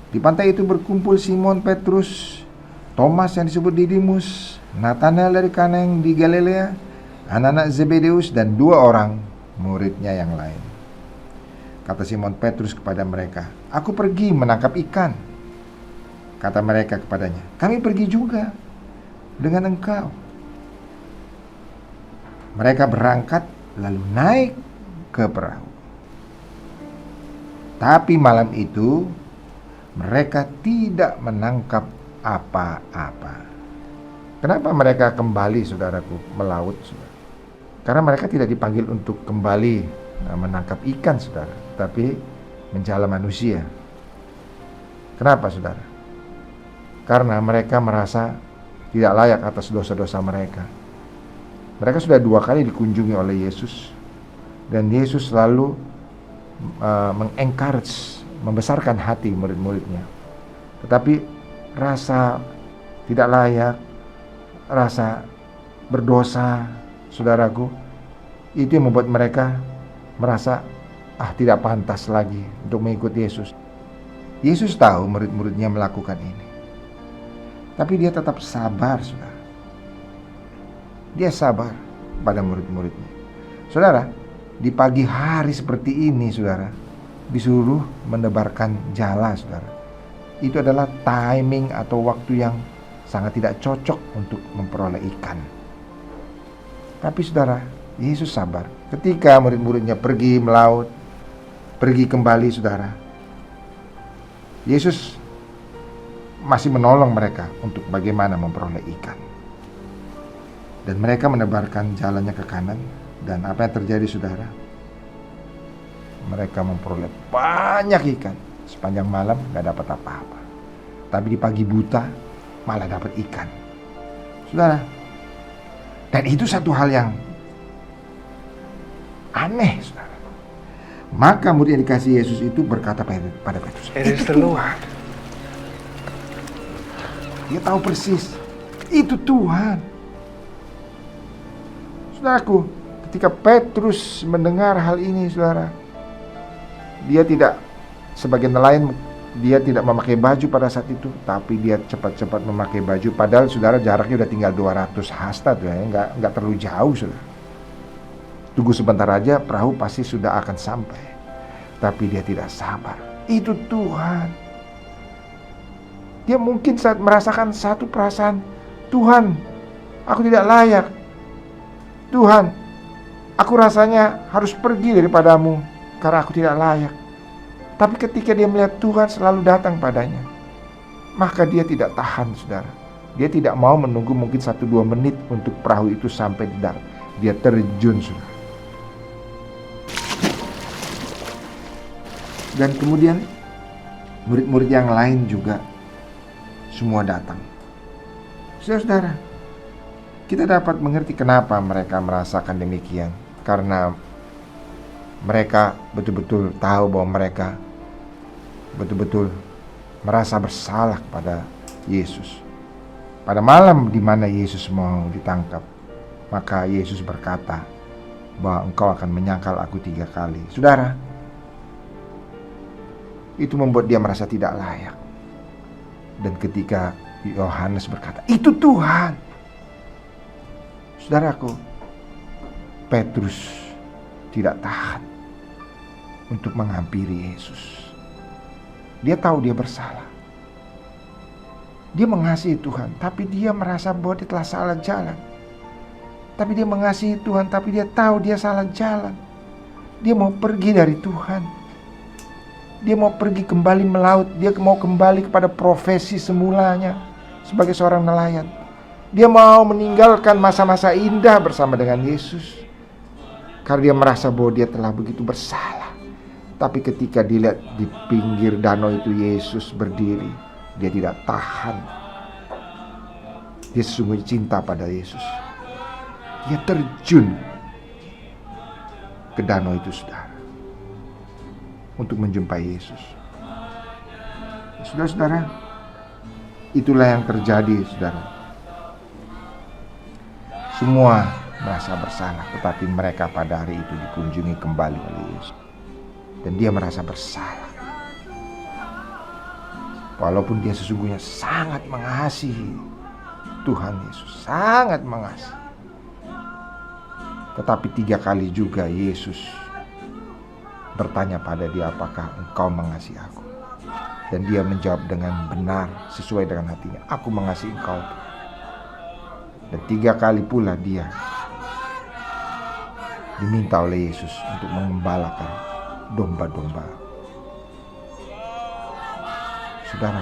Di pantai itu berkumpul Simon Petrus, Thomas yang disebut Didimus, Nathanael dari Kana yang di Galilea, anak-anak Zebedeus, dan 2 orang muridnya yang lain. Kata Simon Petrus kepada mereka, "Aku pergi menangkap ikan." Kata mereka kepadanya, "Kami pergi juga dengan engkau." Mereka berangkat lalu naik ke perahu. Tapi malam itu mereka tidak menangkap apa-apa. Kenapa mereka kembali, saudaraku, melaut, saudara? Karena mereka tidak dipanggil untuk kembali menangkap ikan, saudara, tapi menjala manusia. Kenapa, saudara? Karena mereka merasa tidak layak atas dosa-dosa mereka. Mereka sudah 2 kali dikunjungi oleh Yesus, dan Yesus selalu mengencourage, membesarkan hati murid-muridnya. Tetapi rasa tidak layak, rasa berdosa, saudaraku, itu yang membuat mereka merasa tidak pantas lagi untuk mengikuti Yesus. Yesus tahu murid-muridnya melakukan ini, tapi dia tetap sabar, saudara. Dia sabar pada murid-muridnya. Saudara, di pagi hari seperti ini, saudara, disuruh menebarkan jala, saudara. Itu adalah timing atau waktu yang sangat tidak cocok untuk memperoleh ikan. Tapi saudara, Yesus sabar. Ketika murid-muridnya pergi melaut, pergi kembali, saudara, Yesus masih menolong mereka untuk bagaimana memperoleh ikan. Dan mereka menebarkan jalannya ke kanan. Dan apa yang terjadi, saudara? Mereka memperoleh banyak ikan. Sepanjang malam gak dapat apa-apa, tapi di pagi buta malah dapat ikan, saudara. Dan itu satu hal yang aneh, saudara. Maka murid yang dikasih Yesus itu berkata pada Petrus, "Itu Tuhan." Dia tahu persis itu Tuhan. Saudaraku, ketika Petrus mendengar hal ini, saudara, dia tidak, sebagai nelayan, dia tidak memakai baju pada saat itu, tapi dia cepat-cepat memakai baju. Padahal, saudara, jaraknya udah tinggal 200 hasta tuh ya, nggak terlalu jauh, saudara. Tunggu sebentar aja, perahu pasti sudah akan sampai. Tapi dia tidak sabar. Itu Tuhan. Dia mungkin saat merasakan satu perasaan, "Tuhan, aku tidak layak. Tuhan, aku rasanya harus pergi daripadamu karena aku tidak layak." Tapi ketika dia melihat Tuhan selalu datang padanya, maka dia tidak tahan, saudara. Dia tidak mau menunggu mungkin 1-2 menit untuk perahu itu sampai di darat. Dia terjun, saudara. Dan kemudian murid-murid yang lain juga semua datang. Saudara, kita dapat mengerti kenapa mereka merasakan demikian. Karena mereka betul-betul tahu bahwa mereka betul-betul merasa bersalah kepada Yesus. Pada malam di mana Yesus mau ditangkap, maka Yesus berkata bahwa engkau akan menyangkal aku 3 kali. Saudara, itu membuat dia merasa tidak layak. Dan ketika Yohanes berkata, "Itu Tuhan," saudaraku, Petrus tidak tahan untuk menghampiri Yesus. Dia tahu dia bersalah. Dia mengasihi Tuhan, tapi dia merasa bahwa dia telah salah jalan. Tapi dia mengasihi Tuhan, tapi dia tahu dia salah jalan. Dia mau pergi dari Tuhan. Dia mau pergi kembali melaut. Dia mau kembali kepada profesi semulanya sebagai seorang nelayan. Dia mau meninggalkan masa-masa indah bersama dengan Yesus, karena dia merasa bahwa dia telah begitu bersalah. Tapi ketika dilihat di pinggir danau itu Yesus berdiri, dia tidak tahan. Dia sesungguhnya cinta pada Yesus. Dia terjun ke danau itu, saudara, untuk menjumpai Yesus. Saudara-saudara, itulah yang terjadi, saudara. Semua merasa bersalah, tetapi mereka pada hari itu dikunjungi kembali oleh Yesus. Dan dia merasa bersalah. Walaupun dia sesungguhnya sangat mengasihi Tuhan Yesus, sangat mengasihi. Tetapi 3 kali juga Yesus bertanya pada dia, apakah engkau mengasihi aku? Dan dia menjawab dengan benar sesuai dengan hatinya, aku mengasihi engkau. Dan 3 kali pula dia diminta oleh Yesus untuk mengembalakan domba-domba. Saudara,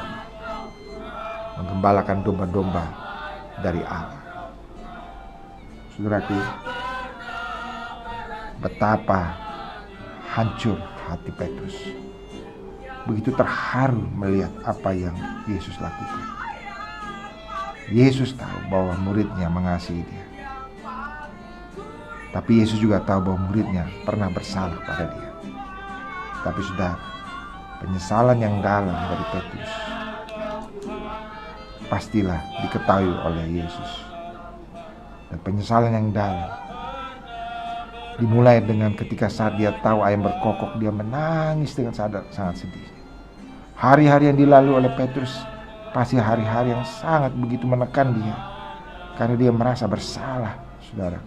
menggembalakan domba-domba dari Allah. Saudaraku, betapa hancur hati Petrus. Begitu terharu melihat apa yang Yesus lakukan. Yesus tahu bahwa muridnya mengasihi dia. Tapi Yesus juga tahu bahwa muridnya pernah bersalah pada dia. Tapi saudara, penyesalan yang dalam dari Petrus pastilah diketahui oleh Yesus. Dan penyesalan yang dalam dimulai dengan ketika saat dia tahu ayam berkokok, dia menangis dengan sangat sedih. Hari-hari yang dilalui oleh Petrus pasti hari-hari yang sangat begitu menekan dia, karena dia merasa bersalah, saudara.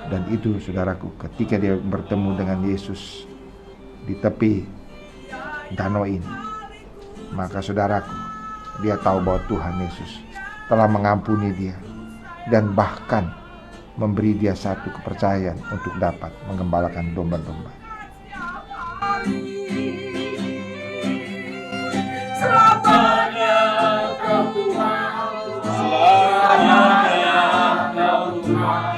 Dan itu, saudaraku, ketika dia bertemu dengan Yesus di tepi danau ini, maka saudaraku, dia tahu bahwa Tuhan Yesus telah mengampuni dia dan bahkan memberi dia satu kepercayaan untuk dapat menggembalakan domba-domba. Selamanya kau Tuhan, selamanya kau Tuhan.